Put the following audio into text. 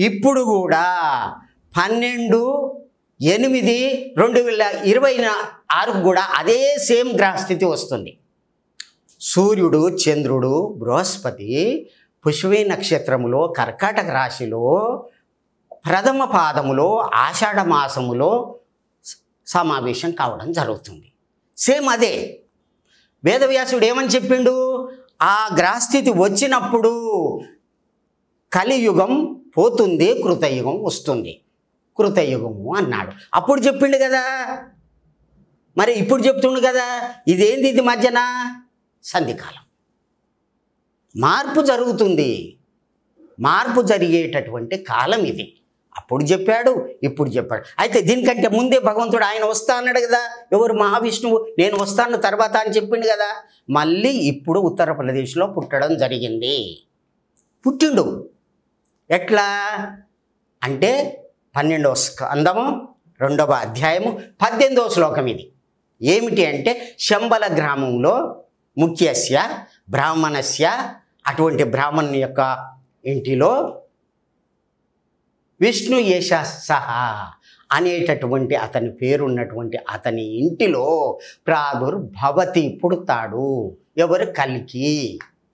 ఇప్పుడు కూడా 12/8/2026 కూడా అదే సేమ్ గ్రహస్థితి వస్తుంది. సూర్యుడు, చంద్రుడు, బృహస్పతి పుష్యమి నక్షత్రములో కర్కాటక రాశిలో ప్రథమ పాదములో ఆషాఢ మాసములో సమావేశం కావడం జరుగుతుంది. సేమ్ అదే. వేదవ్యాసుడు ఏమని చెప్పిండు? ఆ గ్రహస్థితి వచ్చినప్పుడు కలియుగం పోతుంది, కృతయుగం వస్తుంది, కృతయుగము అన్నాడు. అప్పుడు చెప్పిండు కదా. మరి ఇప్పుడు చెప్తుండు కదా. ఇదేంది? ఇది మధ్యన సంధికాలం. మార్పు జరుగుతుంది. మార్పు జరిగేటటువంటి కాలం ఇది. అప్పుడు చెప్పాడు, ఇప్పుడు చెప్పాడు. అయితే దీనికంటే ముందే భగవంతుడు ఆయన వస్తా అన్నాడు కదా. ఎవరు? మహావిష్ణువు. నేను వస్తాను తర్వాత అని చెప్పిండు కదా. మళ్ళీ ఇప్పుడు ఉత్తరప్రదేశ్లో పుట్టడం జరిగింది. పుట్టిండు. ఎట్లా అంటే 12వ స్కందము 2వ అధ్యాయము 18వ శ్లోకం ఇది. ఏమిటి అంటే శంబల గ్రామంలో ముఖ్యస్య బ్రాహ్మణస్య, అటువంటి బ్రాహ్మణుని యొక్క ఇంటిలో విష్ణు యశ సహా అనేటటువంటి అతని పేరున్నటువంటి అతని ఇంటిలో ప్రాదుర్భవతి పుడతాడు. ఎవరు? కల్కి.